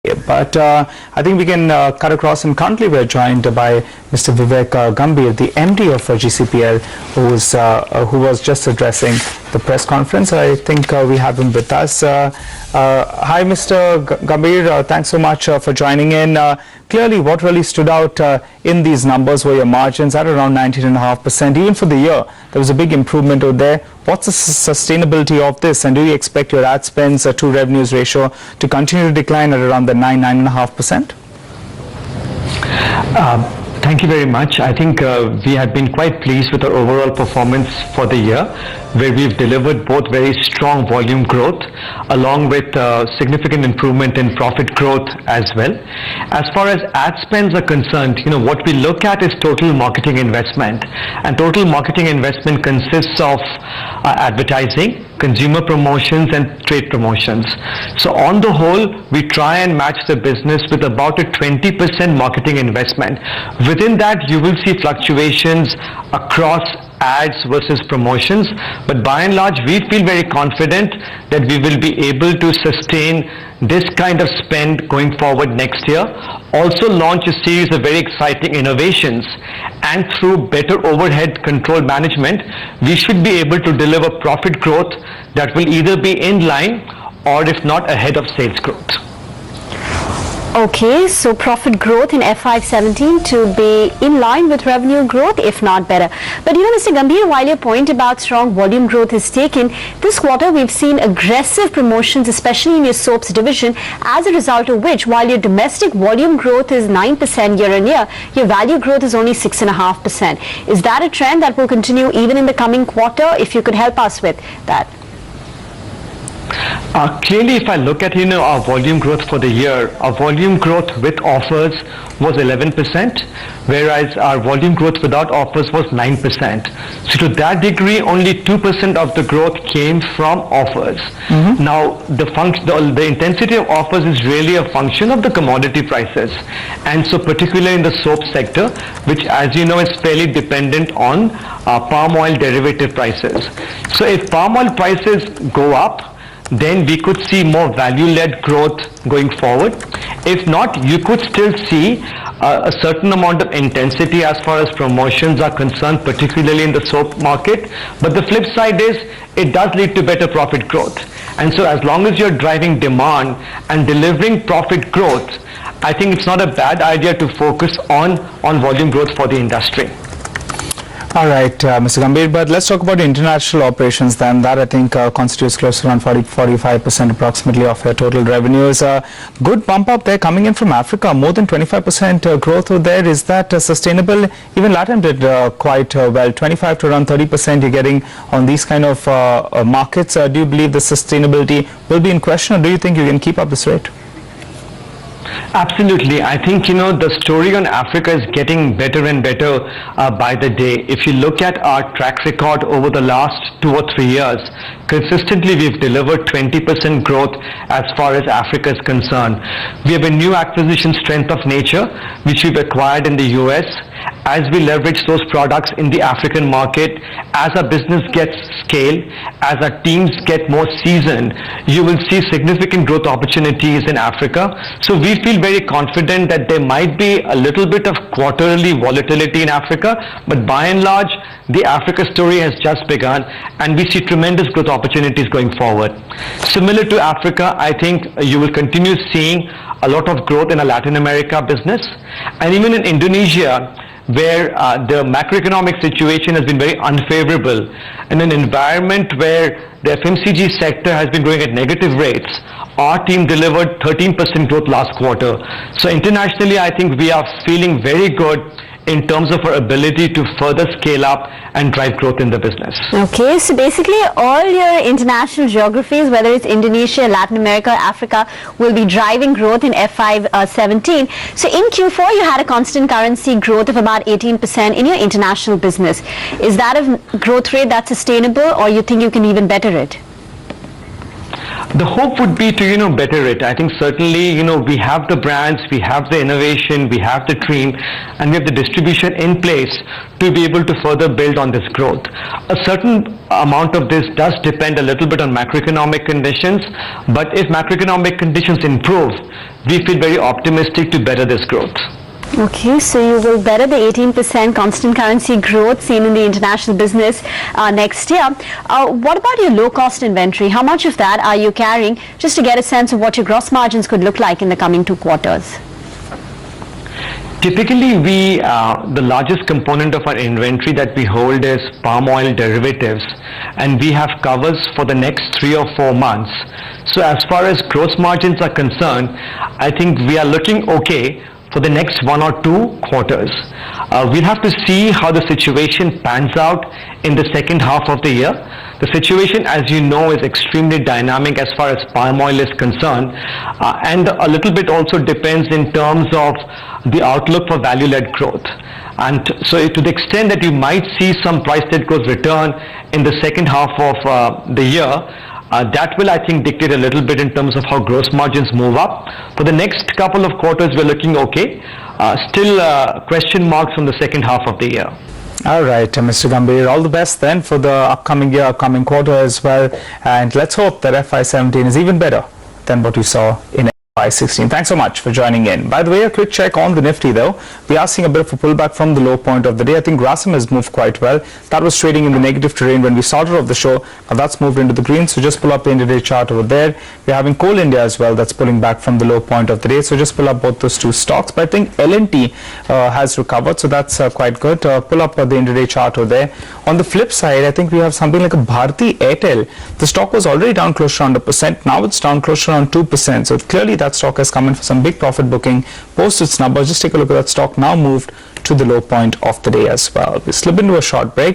But I think we can cut across, and currently we're joined by Mr. Vivek Gambhir, the MD of GCPL, who was just addressing the press conference. I think we have him with us. Hi, Mr. Gambhir. Thanks so much for joining in. Clearly, what really stood out in these numbers were your margins at around 19.5%. Even for the year, there was a big improvement over there. What's the sustainability of this, and do you expect your ad spends to revenues ratio to continue to decline at around the 9.5%? Thank you very much. I think we have been quite pleased with our overall performance for the year, where we've delivered both very strong volume growth along with significant improvement in profit growth as well. As far as ad spends are concerned, what we look at is total marketing investment, and total marketing investment consists of advertising, consumer promotions and trade promotions. So on the whole, we try and match the business with about a 20% marketing investment. Within that, you will see fluctuations across ads versus promotions, but by and large, we feel very confident that we will be able to sustain this kind of spend going forward next year. Also launch a series of very exciting innovations, and through better overhead control management, we should be able to deliver profit growth that will either be in line or if not ahead of sales growth. Okay, so profit growth in FY17 to be in line with revenue growth, if not better. But Mr. Gambhir, while your point about strong volume growth is taken, this quarter we've seen aggressive promotions, especially in your soaps division, as a result of which, while your domestic volume growth is 9% year on year, your value growth is only 6.5%. Is that a trend that will continue even in the coming quarter? If you could help us with that. Clearly, if I look at our volume growth for the year, our volume growth with offers was 11%, whereas our volume growth without offers was 9%. So to that degree, only 2% of the growth came from offers. Now, the intensity of offers is really a function of the commodity prices, and so particularly in the soap sector, which, as you know, is fairly dependent on palm oil derivative prices. So if palm oil prices go up, then we could see more value-led growth going forward. If not, you could still see a certain amount of intensity as far as promotions are concerned, particularly in the soap market. But the flip side is, it does lead to better profit growth. And so as long as you're driving demand and delivering profit growth, I think it's not a bad idea to focus on volume growth for the industry. All right, Mr. Gambhir, but let's talk about international operations then. That I think constitutes close to around 40-45% approximately of your total revenues. Good bump up there coming in from Africa, more than 25% growth over there. Is that sustainable? Even Latin did quite well, 25 to around 30% you're getting on these kind of markets. Do you believe the sustainability will be in question, or do you think you can keep up this rate? Absolutely. I think, the story on Africa is getting better and better by the day. If you look at our track record over the last 2 or 3 years, consistently we've delivered 20% growth as far as Africa is concerned. We have a new acquisition, Strength of Nature, which we've acquired in the US. As we leverage those products in the African market, as our business gets scale, as our teams get more seasoned, you will see significant growth opportunities in Africa. So we feel very confident that there might be a little bit of quarterly volatility in Africa, but by and large, the Africa story has just begun, and we see tremendous growth opportunities going forward. Similar to Africa, I think you will continue seeing a lot of growth in a Latin America business, and even in Indonesia, where the macroeconomic situation has been very unfavorable, in an environment where the FMCG sector has been growing at negative rates, our team delivered 13% growth last quarter. So internationally, I think we are feeling very good in terms of our ability to further scale up and drive growth in the business. Okay, so basically all your international geographies, whether it's Indonesia, Latin America, Africa, will be driving growth in FY17. So in Q4, you had a constant currency growth of about 18% in your international business. Is that a growth rate that's sustainable, or you think you can even better it? The hope would be to, better it. I think certainly, we have the brands, we have the innovation, we have the team, and we have the distribution in place to be able to further build on this growth. A certain amount of this does depend a little bit on macroeconomic conditions, but if macroeconomic conditions improve, we feel very optimistic to better this growth. Okay, so you will better the 18% constant currency growth seen in the international business next year. What about your low-cost inventory? How much of that are you carrying, just to get a sense of what your gross margins could look like in the coming 2 quarters? Typically, the largest component of our inventory that we hold is palm oil derivatives, and we have covers for the next 3 or 4 months. So as far as gross margins are concerned, I think we are looking okay for the next 1 or 2 quarters. We'll have to see how the situation pans out in the second half of the year. The situation, as you know, is extremely dynamic as far as palm oil is concerned, and a little bit also depends in terms of the outlook for value-led growth. And so to the extent that you might see some price-led growth return in the second half of the year, that will, I think, dictate a little bit in terms of how gross margins move up. For the next couple of quarters, we're looking okay. Still question marks on the second half of the year. All right, Mr. Gambhir, all the best then for the upcoming year, upcoming quarter as well. And let's hope that FY17 is even better than what we saw in FY16. Thanks so much for joining in. By the way, a quick check on the Nifty though. We are seeing a bit of a pullback from the low point of the day. I think Grasim has moved quite well. That was trading in the negative terrain when we started off the show. Now that's moved into the green. So just pull up the intraday chart over there. We're having Coal India as well. That's pulling back from the low point of the day. So just pull up both those 2 stocks. But I think L&T has recovered. So that's quite good. Pull up the intraday chart over there. On the flip side, I think we have something like a Bharti Airtel. The stock was already down close to around 1%. Now it's down close to around 2%. So clearly that stock has come in for some big profit booking post its numbers. Just take a look at that stock, now moved to the low point of the day as well. We slip into a short break.